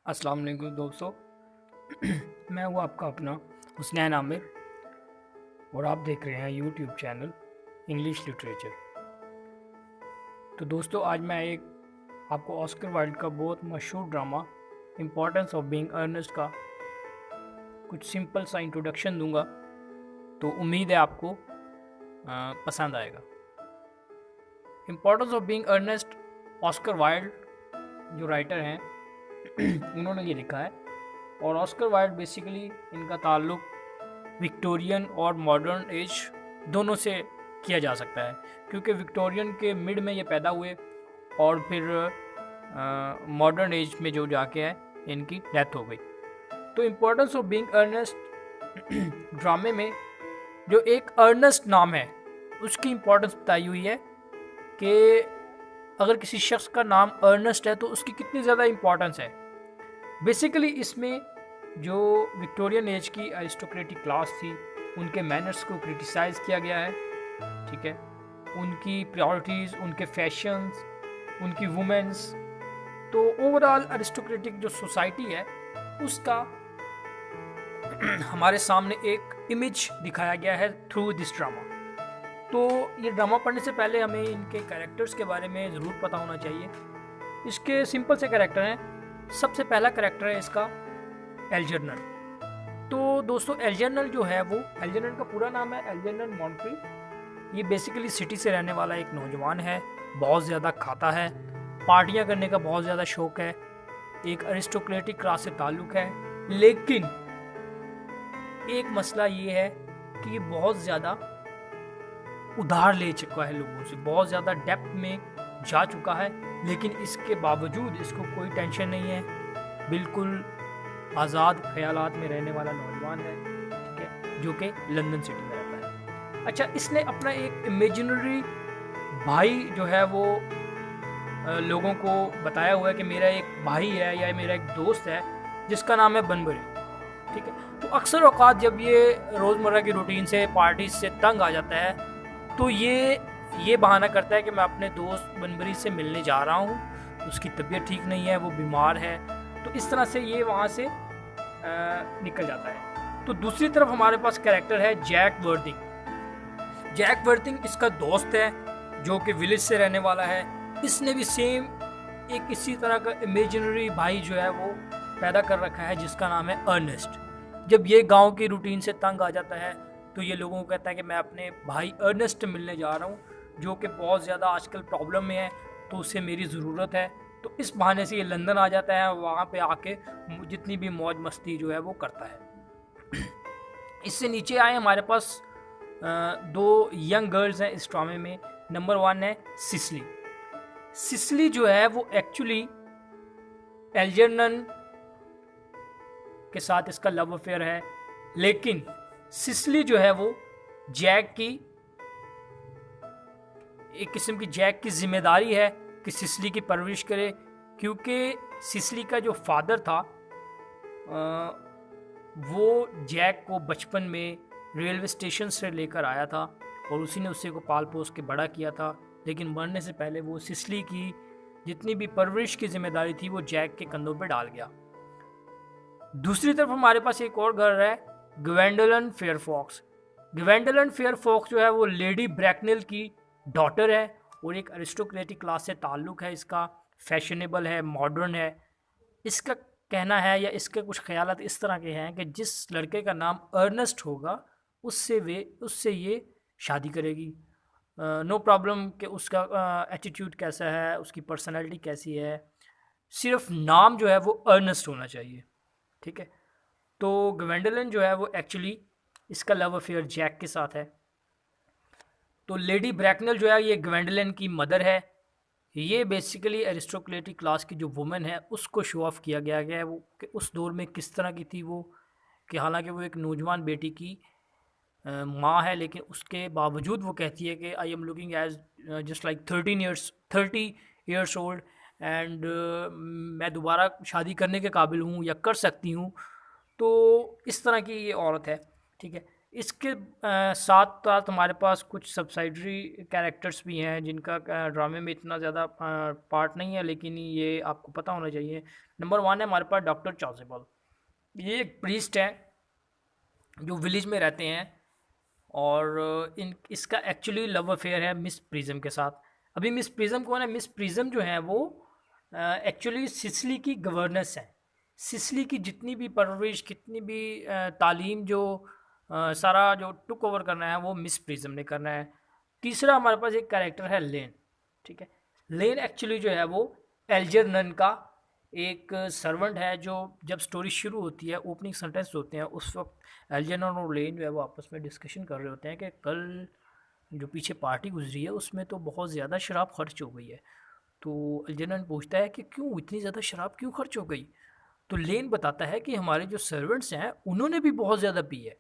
अस्सलाम वालेकुम दोस्तों। मैं हूँ आपका अपना हुसनैन आमिर और आप देख रहे हैं यूट्यूब चैनल इंग्लिश लिटरेचर। तो दोस्तों आज मैं एक आपको ऑस्कर वाइल्ड का बहुत मशहूर drama importance of being Ernest का कुछ सिंपल सा इंट्रोडक्शन दूंगा। तो उम्मीद है आपको पसंद आएगा। Importance of being Ernest, Oscar Wilde जो राइटर हैं उन्होंने ये लिखा है। और ऑस्कर वाइल्ड बेसिकली इनका ताल्लुक विक्टोरियन और मॉडर्न एज दोनों से किया जा सकता है, क्योंकि विक्टोरियन के मिड में ये पैदा हुए और फिर मॉडर्न एज में जो जाके है इनकी डेथ हो गई। तो इम्पोर्टेंस ऑफ बीइंग अर्नेस्ट ड्रामे में जो एक अर्नेस्ट नाम है उसकी इम्पोर्टेंस बताई हुई है कि अगर किसी शख्स का नाम अर्नेस्ट है तो उसकी कितनी ज़्यादा इम्पोर्टेंस है। बेसिकली इसमें जो विक्टोरियन एज की अरिस्टोक्रेटिक क्लास थी उनके मैनर्स को क्रिटिसाइज़ किया गया है, ठीक है। उनकी प्रायोरिटीज़, उनके फैशंस, उनकी वुमेंस, तो ओवरऑल अरिस्टोक्रेटिक जो सोसाइटी है उसका हमारे सामने एक इमेज दिखाया गया है थ्रू दिस ड्रामा। तो ये ड्रामा पढ़ने से पहले हमें इनके कैरेक्टर्स के बारे में ज़रूर पता होना चाहिए। इसके सिंपल से कैरेक्टर हैं। सबसे पहला कैरेक्टर है इसका एल्जर्नल। तो दोस्तों एल्जर्नल जो है वो, एल्जर्नल का पूरा नाम है एल्जर्नल मॉन्ट्री। ये बेसिकली सिटी से रहने वाला एक नौजवान है, बहुत ज़्यादा खाता है, पार्टियां करने का बहुत ज़्यादा शौक है, एक अरिस्टोक्रेटिक क्लास से ताल्लुक़ है। लेकिन एक मसला ये है कि ये बहुत ज़्यादा उधार ले चुका है लोगों से, बहुत ज़्यादा डेप्थ में जा चुका है। लेकिन इसके बावजूद इसको कोई टेंशन नहीं है, बिल्कुल आज़ाद ख्यालात में रहने वाला नौजवान है, ठीक है, जो कि लंदन सिटी में रहता है। अच्छा, इसने अपना एक इमेजिनरी भाई जो है वो लोगों को बताया हुआ है कि मेरा एक भाई है या मेरा एक दोस्त है जिसका नाम है बनबरी, ठीक है। तो अक्सर औकात जब ये रोज़मर्रा की रूटीन से, पार्टी से तंग आ जाता है तो ये बहाना करता है कि मैं अपने दोस्त बनबरी से मिलने जा रहा हूँ, उसकी तबीयत ठीक नहीं है, वो बीमार है। तो इस तरह से ये वहाँ से निकल जाता है। तो दूसरी तरफ हमारे पास कैरेक्टर है जैक वर्थिंग। जैक वर्थिंग इसका दोस्त है जो कि विलेज से रहने वाला है। इसने भी सेम एक इसी तरह का इमेजिनरी भाई जो है वो पैदा कर रखा है जिसका नाम है अर्नेस्ट। जब ये गांव की रूटीन से तंग आ जाता है तो ये लोगों को कहता है कि मैं अपने भाई अर्नेस्ट से मिलने जा रहा हूँ जो कि बहुत ज़्यादा आजकल प्रॉब्लम में है, तो उससे मेरी ज़रूरत है। तो इस बहाने से ये लंदन आ जाता है, वहाँ पे आके जितनी भी मौज मस्ती जो है वो करता है। इससे नीचे आए हमारे पास दो यंग गर्ल्स हैं इस ड्रामे में। नंबर 1 है सिसली। सिसली जो है वो एक्चुअली एल्जर्नन के साथ इसका लव अफेयर है, लेकिन सिसली जो है वो जैक की, एक किस्म की जैक की जिम्मेदारी है कि सिसली की परवरिश करे, क्योंकि सिसली का जो फादर था वो जैक को बचपन में रेलवे स्टेशन से लेकर आया था और उसी ने उसे को पाल पोस के बड़ा किया था। लेकिन मरने से पहले वो सिसली की जितनी भी परवरिश की जिम्मेदारी थी वो जैक के कंधों पे डाल गया। दूसरी तरफ हमारे पास एक और घर है, ग्वेंडोलन फेयरफॉक्स। ग्वेंडोलन फेयरफॉक्स जो है वो लेडी ब्रैकनेल की डॉटर है और एक अरिस्टोक्रेटिक क्लास से ताल्लुक़ है इसका, फैशनेबल है, मॉडर्न है। इसका कहना है या इसके कुछ ख्यालात इस तरह के हैं कि जिस लड़के का नाम अर्नेस्ट होगा उससे ये शादी करेगी। नो प्रॉब्लम कि उसका एटीट्यूड कैसा है, उसकी पर्सनैलिटी कैसी है, सिर्फ नाम जो है वो अर्नेस्ट होना चाहिए, ठीक है। तो ग्वेंडोलन जो है वो एक्चुअली इसका लव अफेयर जैक के साथ है। तो लेडी ब्रैकनेल जो है ये ग्वेंडोलन की मदर है। ये बेसिकली एरिस्टोक्रेटिक क्लास की जो वुमेन है उसको शो ऑफ किया गया है वो कि उस दौर में किस तरह की थी वो, कि हालांकि वो एक नौजवान बेटी की माँ है, लेकिन उसके बावजूद वो कहती है कि I am looking as just like 30 years old and मैं दोबारा शादी करने के काबिल हूँ या कर सकती हूँ। तो इस तरह की ये औरत है, ठीक है। इसके साथ साथ हमारे पास कुछ सब्सिडरी कैरेक्टर्स भी हैं जिनका ड्रामे में इतना ज़्यादा पार्ट नहीं है, लेकिन ये आपको पता होना चाहिए। नंबर 1 है हमारे पास डॉक्टर चॉसेबल। ये एक प्रीस्ट है जो विलेज में रहते हैं, और इन इसका एक्चुअली लव अफेयर है मिस प्रिज्म के साथ। अभी मिस प्रिज्म कौन है? मिस प्रिज्म जो है वो एक्चुअली सिसिली की गवर्नेंस है। सिसिली की जितनी भी परवरिश, कितनी भी तालीम, जो सारा जो टुक ओवर करना है वो मिस प्रिज्म ने करना है। तीसरा हमारे पास एक कैरेक्टर है लेन। ठीक है, लेन एक्चुअली जो है वो एल्जरनन का एक सर्वेंट है, जो जब स्टोरी शुरू होती है, ओपनिंग सेंटेंस होते हैं, उस वक्त एल्जरनन और लेन जो है वो आपस में डिस्कशन कर रहे होते हैं कि कल जो पीछे पार्टी गुजरी है उसमें तो बहुत ज़्यादा शराब खर्च हो गई है। तो एल्जरनन पूछता है कि क्यों इतनी ज़्यादा शराब क्यों खर्च हो गई? तो लेन बताता है कि हमारे जो सर्वेंट्स हैं उन्होंने भी बहुत ज़्यादा पी है,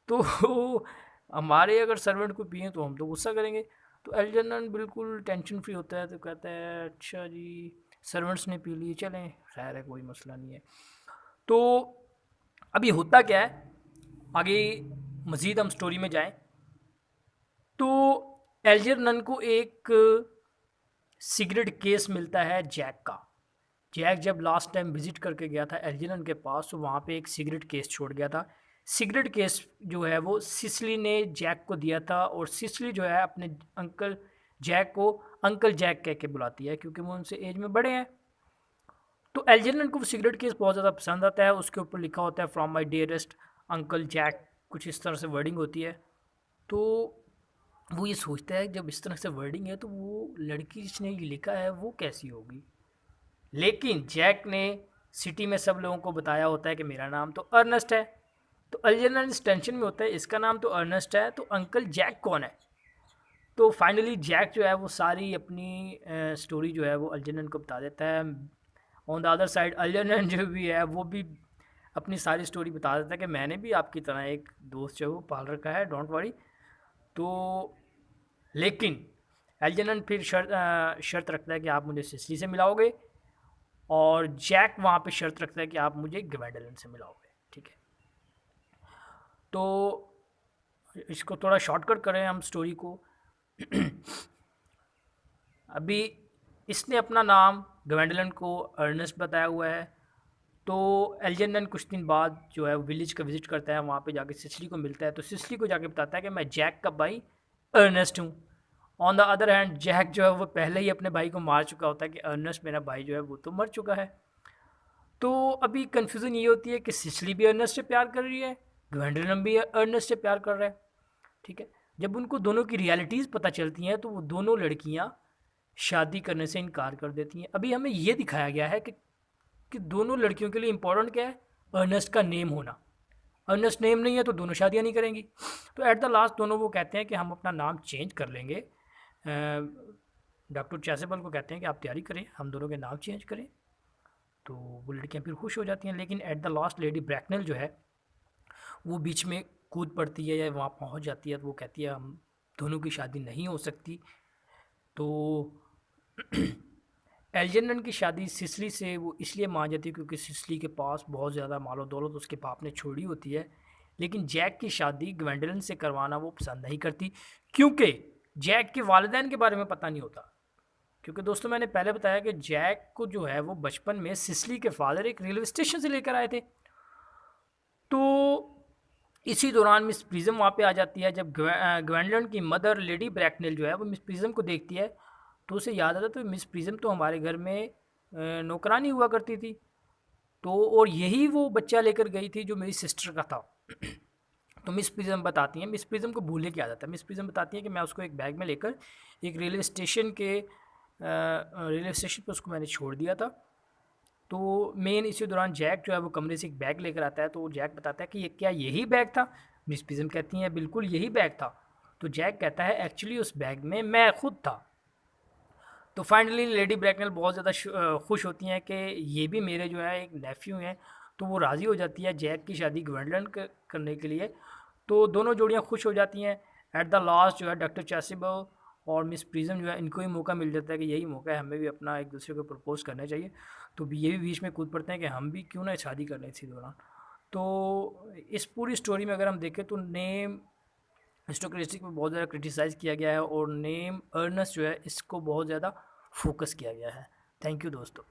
तो हमारे अगर सर्वेंट को पिए तो हम तो गुस्सा करेंगे। तो एल्जरनन बिल्कुल टेंशन फ्री होता है, तो कहता है अच्छा जी, सर्वेंट्स ने पी लिए, चलें, खैर है, कोई मसला नहीं है। तो अभी होता क्या है, आगे मज़ीद हम स्टोरी में जाएं तो एल्जरनन को एक सिगरेट केस मिलता है जैक का। जैक जब लास्ट टाइम विजिट करके गया था एल्जरनन के पास, तो वहाँ पे एक सिगरेट केस छोड़ गया था। सिगरेट केस जो है वो सिसिली ने जैक को दिया था, और सिसिली जो है अपने अंकल जैक को अंकल जैक कह के बुलाती है, क्योंकि वो उनसे एज में बड़े हैं। तो एल्जरनन को वो सिगरेट केस बहुत ज़्यादा पसंद आता है। उसके ऊपर लिखा होता है from my dearest uncle Jack, कुछ इस तरह से वर्डिंग होती है। तो वो ये सोचता है जब इस तरह से वर्डिंग है तो वो लड़की जिसने ये लिखा है वो कैसी होगी। लेकिन जैक ने सिटी में सब लोगों को बताया होता है कि मेरा नाम तो अर्नेस्ट है। तो एल्जरनन इस टेंशन में होता है, इसका नाम तो अर्नेस्ट है, तो अंकल जैक कौन है? तो फाइनली जैक जो है वो सारी अपनी स्टोरी जो है वो एल्जरनन को बता देता है। ऑन द अदर साइड एल्जरनन जो भी है वो भी अपनी सारी स्टोरी बता देता है कि मैंने भी आपकी तरह एक दोस्त जो है वो पाल रखा है, डोंट वरी। तो लेकिन एल्जरनन फिर शर्त रखता है कि आप मुझे सिसिली से मिलाओगे, और जैक वहाँ पे शर्त रखता है कि आप मुझे ग्वेंडोलिन से मिलाओगे। ठीक है, तो इसको थोड़ा शॉर्टकट करें हम स्टोरी को। अभी इसने अपना नाम ग्वेंडोलिन को अर्नेस्ट बताया हुआ है। तो एल्जरनन कुछ दिन बाद जो है विलेज का विजिट करता है, वहाँ पे जाके सिसिली को मिलता है। तो सिसिली को जाके बताता है कि मैं जैक का भाई अर्नेस्ट हूँ। On the other hand Jack जो है वो पहले ही अपने भाई को मार चुका होता है कि अर्नेस्ट मेरा भाई जो है वो तो मर चुका है। तो अभी कन्फ्यूज़न ये होती है कि सिसिली भी अर्नेस्ट से प्यार कर रही है, ग्वेंडोलिन भी अर्नेस्ट से प्यार कर रहा है। ठीक है, जब उनको दोनों की रियलिटीज़ पता चलती हैं तो वो दोनों लड़कियां शादी करने से इनकार कर देती हैं। अभी हमें ये दिखाया गया है कि दोनों लड़कियों के लिए इंपॉर्टेंट क्या है? अर्नेस्ट का नेम होना। अर्नेस्ट नेम नहीं है तो दोनों शादियां नहीं करेंगी। तो एट द लास्ट दोनों वो कहते हैं कि हम अपना नाम चेंज कर लेंगे। डॉक्टर चैसेबल को कहते हैं कि आप तैयारी करें, हम दोनों के नाम चेंज करें। तो वो लड़कियां फिर खुश हो जाती हैं, लेकिन एट द लास्ट लेडी ब्रैकनेल जो है वो बीच में कूद पड़ती है या वहाँ पहुँच जाती है। तो वो कहती है हम दोनों की शादी नहीं हो सकती। तो एल्जरनन की शादी सिसिली से वो इसलिए मान जाती है क्योंकि सिसिली के पास बहुत ज़्यादा मालो दौलत उसके बाप ने छोड़ी होती है। लेकिन जैक की शादी ग्वेंडोलिन से करवाना वो पसंद नहीं करती, क्योंकि जैक के वालिदैन के बारे में पता नहीं होता। क्योंकि दोस्तों मैंने पहले बताया कि जैक को जो है वो बचपन में सिसिली के फादर एक रेलवे स्टेशन से लेकर आए थे। तो इसी दौरान मिस प्रिज्म वहाँ पे आ जाती है। जब ग्वेंडोलिन की मदर लेडी ब्रैकनेल जो है वो मिस प्रिज्म को देखती है तो उसे याद आता है तो मिस प्रिज्म तो हमारे घर में नौकरानी हुआ करती थी, तो और यही वो बच्चा लेकर गई थी जो मेरी सिस्टर का था। तो मिस प्रिज्म बताती हैं, मिस प्रिज्म को भूले क्या जाता है। मिस प्रिज्म बताती हैं कि मैं उसको एक बैग में लेकर एक रेलवे स्टेशन पर उसको मैंने छोड़ दिया था। तो मेन इसी दौरान जैक जो है वो कमरे से एक बैग लेकर आता है। तो जैक बताता है कि ये क्या यही बैग था? मिस प्रिज्म कहती हैं बिल्कुल यही बैग था। तो जैक कहता है एक्चुअली उस बैग में मैं खुद था। तो फाइनली लेडी ब्रैकनेल बहुत ज़्यादा खुश होती हैं कि ये भी मेरे जो है एक नेफ्यू हैं। तो वो राज़ी हो जाती है जैक की शादी ग्वेंडोलिन करने के लिए। तो दोनों जोड़ियाँ खुश हो जाती हैं। एट द लास्ट जो है डॉक्टर चैसेबल और मिस प्रिज्म जो है इनको ही मौका मिल जाता है कि यही मौका है, हमें भी अपना एक दूसरे को प्रपोज करना चाहिए। तो ये भी बीच में कूद पड़ते हैं कि हम भी क्यों ना शादी कर लें इसी दौरान। तो इस पूरी स्टोरी में अगर हम देखें तो नेम हिस्टोक्रेटिक में बहुत ज़्यादा क्रिटिसाइज़ किया गया है और नेम अर्नस्ट जो है इसको बहुत ज़्यादा फोकस किया गया है। थैंक यू दोस्तों।